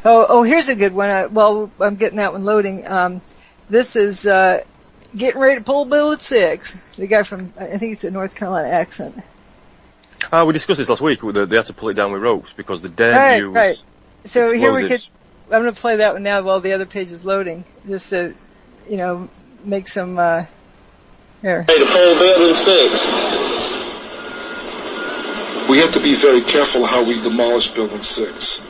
Oh, here's a good one. Well, I'm getting that one loading. This is getting ready to pull Building 6. The guy from, I think it's a North Carolina accent. We discussed this last week. They had to pull it down with ropes because the daren't use. Right. So explosives. here we could. I'm going to play that one now while the other page is loading, just to, make some. Here. Ready to pull Building 6. We have to be very careful how we demolish Building 6.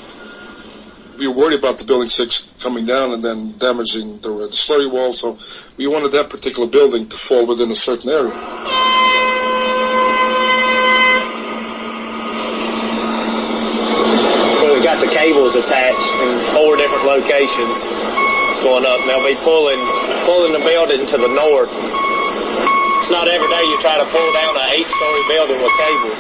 We were worried about the Building 6 coming down and then damaging the slurry wall, so we wanted that particular building to fall within a certain area. Well, we got the cables attached in 4 different locations going up, and they'll be pulling the building to the north. It's not every day you try to pull down an 8-story building with cables.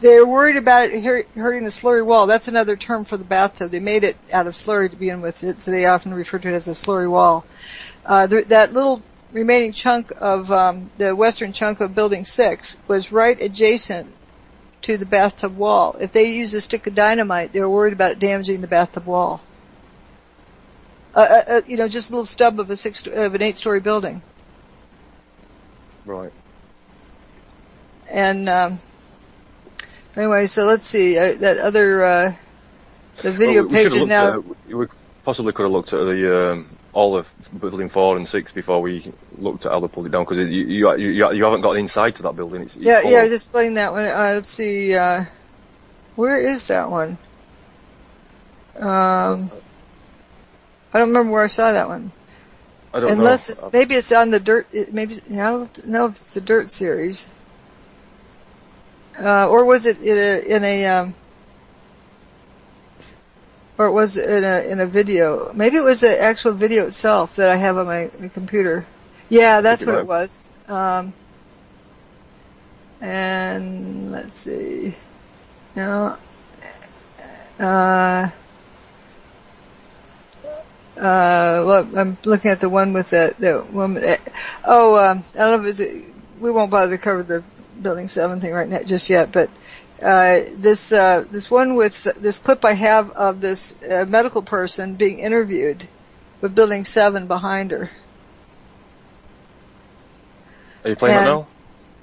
They're worried about it hurting the slurry wall. That's another term for the bathtub. They made it out of slurry to begin with, so they often refer to it as a slurry wall. That little remaining chunk of the western chunk of Building 6 was right adjacent to the bathtub wall. If they used a stick of dynamite, they were worried about it damaging the bathtub wall. Just a little stub of an 8-story building. Right. And anyway, so let's see that other the video pages now. We possibly could have looked at the all of Building 4 and 6 before we looked at how they pulled it down, because you haven't got an inside to that building. It's yeah, just playing that one. Let's see, where is that one? I don't remember where I saw that one. I don't Unless know. Maybe it's on the Dirt. I don't know if it's the Dirt series. Or was it or was it in a video? Maybe it was the actual video itself that I have on my computer. Yeah, that's what it was. And let's see. No. Well, I'm looking at the one with the woman. I don't know if we won't bother to cover the Building 7 thing right now just yet, but this one with this clip I have of this medical person being interviewed with Building 7 behind her. Are you playing it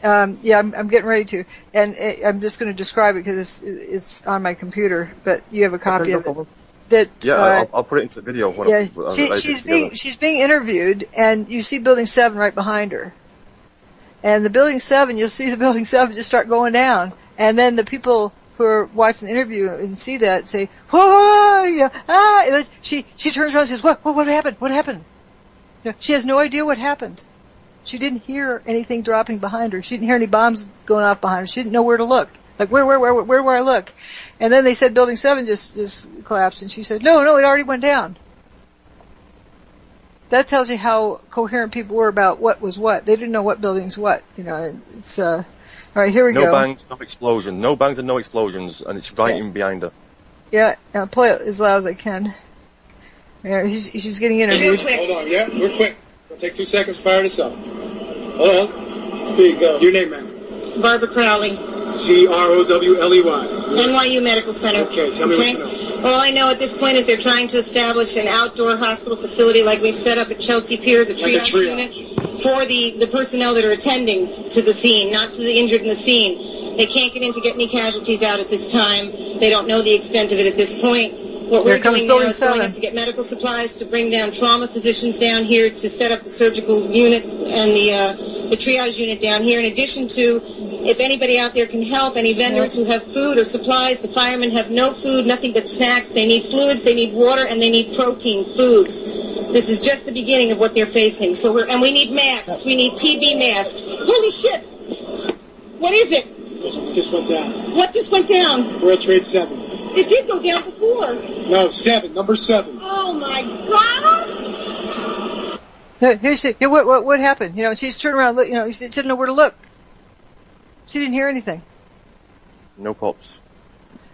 now? Yeah, I'm getting ready to, and I'm just going to describe it because it's on my computer. But you have a copy of it. I'll put it into the video. She's being interviewed, and you see Building 7 right behind her. And the Building 7, you'll see the Building 7 just start going down. And then the people who are watching the interview and see that say, "Whoa, yeah, ah!" And she turns around and says, "What happened? What happened?" She has no idea what happened. She didn't hear anything dropping behind her. She didn't hear any bombs going off behind her. She didn't know where to look. Like, where do I look? And then they said Building 7 just collapsed, and she said, no, it already went down. That tells you how coherent people were about what was what. They didn't know what building's what. It's, all right, here we go. No bangs, no explosion. No bangs and no explosions, and it's right in behind her. Yeah, I'll play it as loud as I can. Yeah, she's getting interviewed. Hold on, yeah, we're quick. It'll take 2 seconds to fire this up. Hold on. Speed, go. Your name, ma'am? Barbara Crowley. Crowley. NYU Medical Center. Okay, tell me what you know. All I know at this point is they're trying to establish an outdoor hospital facility like we've set up at Chelsea Piers, a triage unit, for the personnel that are attending to the scene, not to the injured in the scene. They can't get in to get any casualties out at this time. They don't know the extent of it at this point. What we're doing now is going up to get medical supplies, to bring down trauma physicians down here, to set up the surgical unit and the triage unit down here, in addition to, if anybody out there can help, any vendors who have food or supplies. The firemen have no food, nothing but snacks. They need fluids, they need water, and they need protein foods. This is just the beginning of what they're facing. And we need masks. We need TB masks. Holy shit! What is it? This one just went down. What just went down? World Trade 7. It did go down before. No, 7. Number 7. Oh my God! What happened? She's turned around. She didn't know where to look. She didn't hear anything. No pops.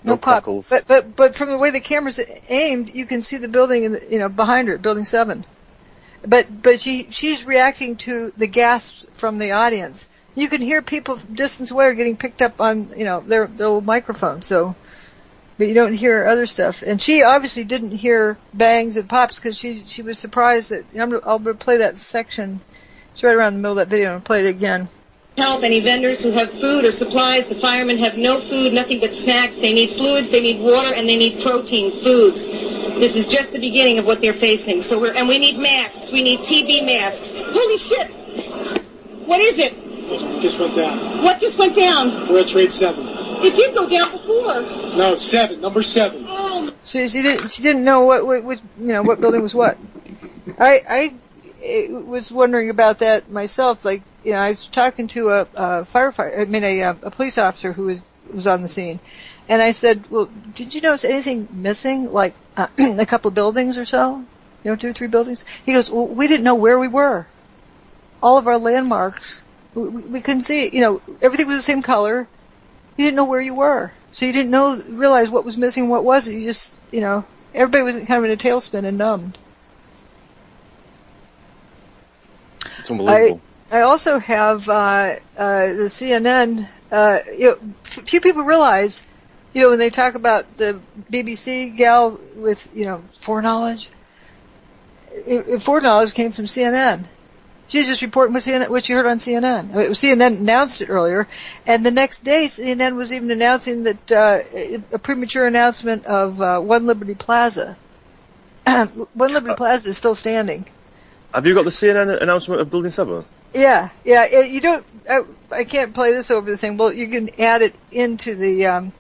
No pops. But from the way the camera's aimed, you can see the building, behind her, Building 7. But she's reacting to the gasps from the audience. You can hear people from distance away are getting picked up on, their little microphone. So, but you don't hear other stuff. And she obviously didn't hear bangs and pops because she was surprised that, I'll play that section. It's right around the middle of that video, and I'll play it again. Help any vendors who have food or supplies. The firemen have no food, nothing but snacks. They need fluids, they need water, and they need protein foods. This is just the beginning of what they're facing. And we need masks. We need TB masks. Holy shit! What is it? It just went down. What just went down? World Trade 7. It did go down before. No, it's 7. Number 7. Oh. She didn't know what building was what. I was wondering about that myself. Like, I was talking to a police officer who was on the scene, and I said, "Well, did you notice anything missing? Like a couple of buildings or so? 2 or 3 buildings?" He goes, "Well, we didn't know where we were. All of our landmarks, we couldn't see it. Everything was the same color. You didn't know where you were, so you didn't realize what was missing, what wasn't. You just, everybody was kind of in a tailspin and numbed." It's unbelievable. I also have the CNN. Few people realize, when they talk about the BBC gal with foreknowledge. Foreknowledge came from CNN. She's just reporting what she heard on CNN. CNN announced it earlier, and the next day CNN was even announcing that a premature announcement of One Liberty Plaza. One Liberty Plaza is still standing. Have you got the CNN announcement of Building 7? Yeah. You don't. I can't play this over the thing. Well, you can add it into the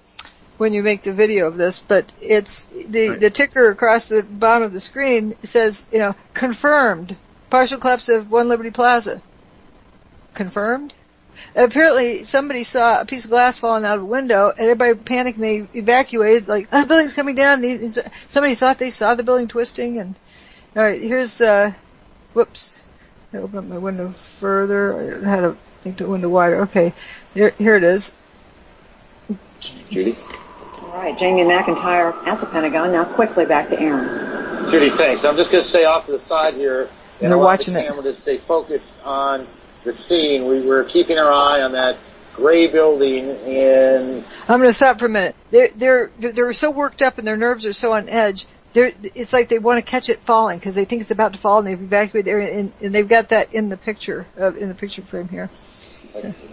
when you make the video of this, but it's the ticker across the bottom of the screen says, confirmed. Partial collapse of One Liberty Plaza. Confirmed? Apparently, somebody saw a piece of glass falling out of a window, and everybody panicked and they evacuated, like, the building's coming down. Somebody thought they saw the building twisting, and, alright, here's, whoops. I open up my window further. I had to make the window wider. Okay, here it is. Judy? Alright, Jamie McIntyre at the Pentagon. Now quickly back to Aaron. Judy, thanks. I'm just going to stay off to the side here. And they're watching the camera to stay focused on the scene. We were keeping our eye on that gray building in... I'm going to stop for a minute. They're so worked up and their nerves are so on edge. It's like they want to catch it falling because they think it's about to fall, and they've evacuated the area, and they've got that in the picture frame here.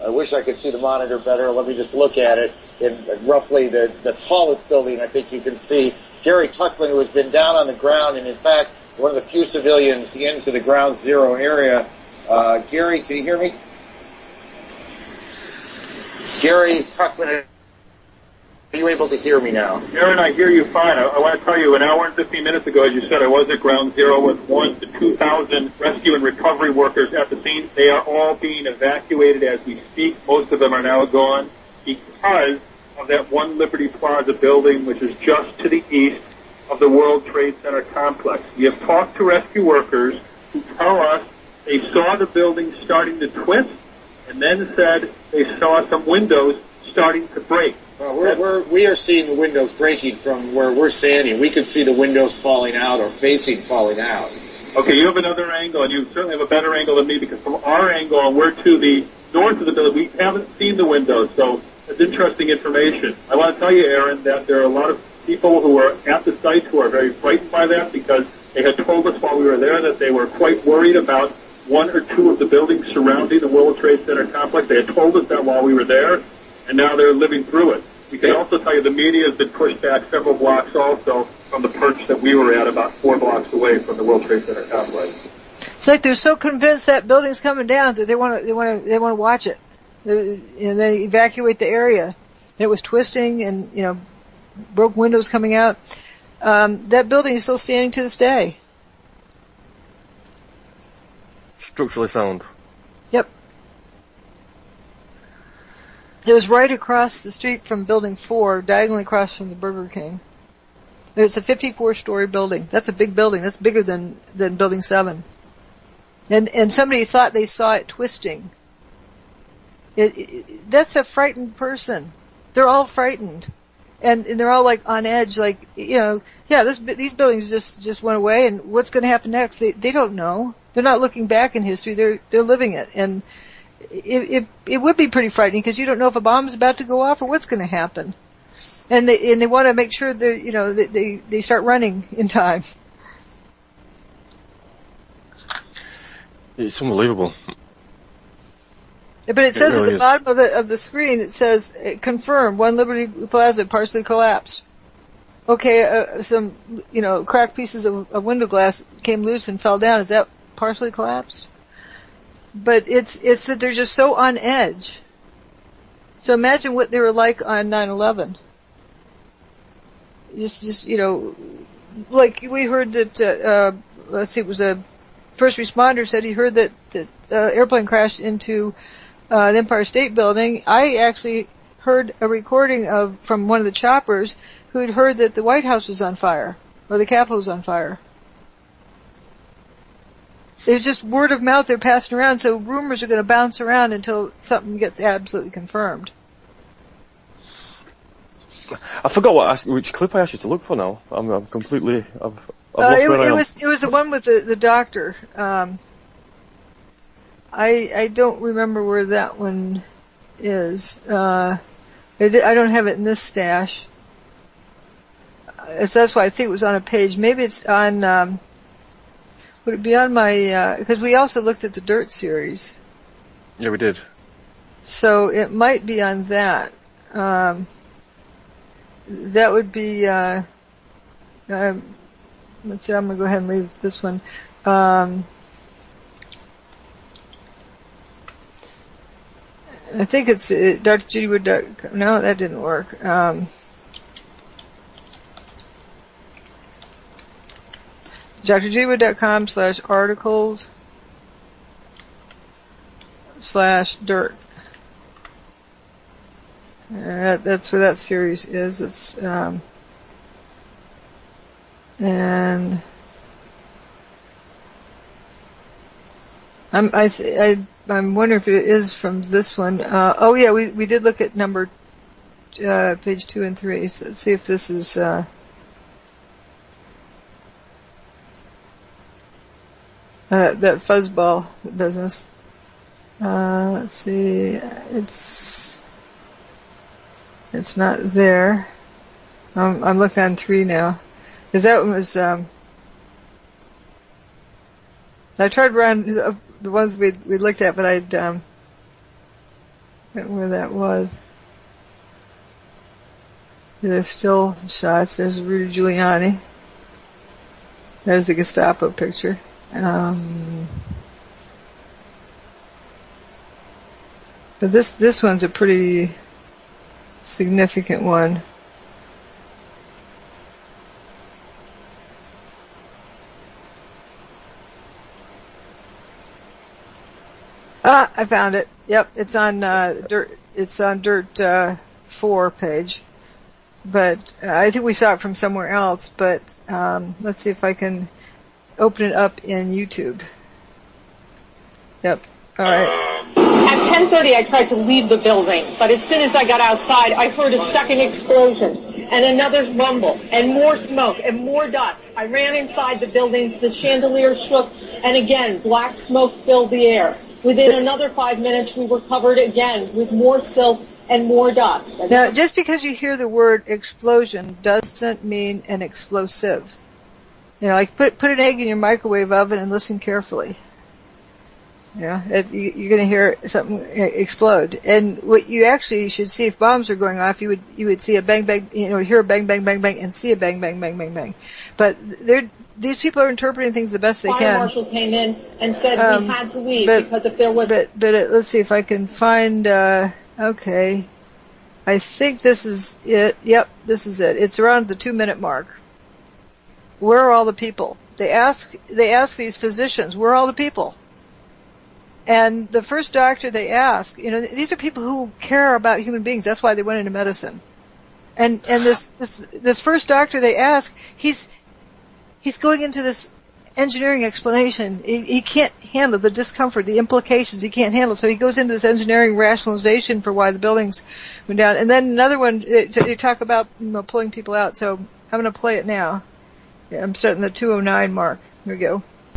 I wish I could see the monitor better. Let me just look at it. In roughly the tallest building I think you can see. Gary Tuckman, who has been down on the ground, and in fact one of the few civilians into the ground zero area. Gary, can you hear me? Gary Tuckman, are you able to hear me now? Aaron, I hear you fine. I want to tell you, an hour and 15 minutes ago, as you said, I was at ground zero with 1,000 to 2,000 rescue and recovery workers at the scene. They are all being evacuated as we speak. Most of them are now gone because of that One Liberty Plaza building, which is just to the east of the World Trade Center complex. We have talked to rescue workers who tell us they saw the building starting to twist and then said they saw some windows starting to break. Well, we are seeing the windows breaking from where we're standing. We could see the windows falling out or falling out. Okay, you have another angle, and you certainly have a better angle than me, because from our angle, and we're to the north of the building, we haven't seen the windows, so it's interesting information. I want to tell you, Aaron, that there are a lot of people who are at the site who are very frightened by that, because they had told us while we were there that they were quite worried about 1 or 2 of the buildings surrounding the World Trade Center complex. They had told us that while we were there, and now they're living through it. We can also tell you the media has been pushed back several blocks also from the perch that we were at, about 4 blocks away from the World Trade Center complex. It's like they're so convinced that building's coming down that they want to watch it. And they evacuate the area. It was twisting and, broke windows coming out. That building is still standing to this day. Structurally sound. Yep. It was right across the street from Building 4, diagonally across from the Burger King. It's a 54-story building. That's a big building. That's bigger than Building 7. And somebody thought they saw it twisting. That's a frightened person. They're all frightened. And they're all like on edge, like, these buildings just went away, and what's going to happen next? They don't know. They're not looking back in history. They're living it. And it would be pretty frightening, because you don't know if a bomb is about to go off or what's going to happen. And they want to make sure that, they start running in time. It's unbelievable. But it says really at the bottom of the screen, it says, confirmed, One Liberty Plaza partially collapsed. Okay, some, cracked pieces of window glass came loose and fell down. Is that partially collapsed? But it's that they're just so on edge. So imagine what they were like on 9/11. Just like we heard that, it was a first responder said he heard that airplane crashed into the Empire State Building. I actually heard a recording from one of the choppers who had heard that the White House was on fire, or the Capitol was on fire. It was just word of mouth they're passing around, so rumors are going to bounce around until something gets absolutely confirmed. I forgot which clip I asked you to look for now. I'm completely... I've it was the one with the doctor. I don't remember where that one is. I don't have it in this stash. So that's why I think it was on a page. Maybe it's on... would it be on my... because we also looked at the Dirt series. Yeah, we did. So it might be on that. That would be... let's see, I'm going to go ahead and leave this one. I think it's Dr. Judy Wood. No, that didn't work. drjudywood.com/articles/dirt. That's where that series is. It's and I'm wondering if it is from this one. Oh yeah, we did look at number page 2 and 3. So let's see if this is that fuzzball business. Let's see, it's not there. I'm looking on 3 now, because that one was. I tried around the ones we looked at, but I'd forgotten where that was. There's still shots. There's Rudy Giuliani. There's the Gestapo picture. But this one's a pretty significant one. I found it. Yep, it's on Dirt. It's on Dirt 4 page. But I think we saw it from somewhere else. But let's see if I can open it up in YouTube. Yep. All right. At 10:30, I tried to leave the building, but as soon as I got outside, I heard a second explosion and another rumble and more smoke and more dust. I ran inside the buildings. The chandelier shook, and again, black smoke filled the air. Within another 5 minutes, we were covered again with more silk and more dust. Now, just because you hear the word explosion doesn't mean an explosive. Like put an egg in your microwave oven and listen carefully. You're going to hear something explode. And what you actually should see, if bombs are going off, you would see a bang bang, hear a bang bang bang bang and see a bang bang bang bang bang. But these people are interpreting things the best they can. Fire marshal came in and said we had to leave because if there was... But let's see if I can find... okay. I think this is it. Yep, this is it. It's around the 2-minute mark. Where are all the people? They ask these physicians, where are all the people? And the first doctor they ask, these are people who care about human beings. That's why they went into medicine. And this first doctor they ask, he's going into this engineering explanation. He can't handle the discomfort, the implications. He can't handle. So he goes into this engineering rationalization for why the buildings went down. And then another one, they talk about pulling people out. So I'm going to play it now. I'm starting the 2:09 mark. Here we go.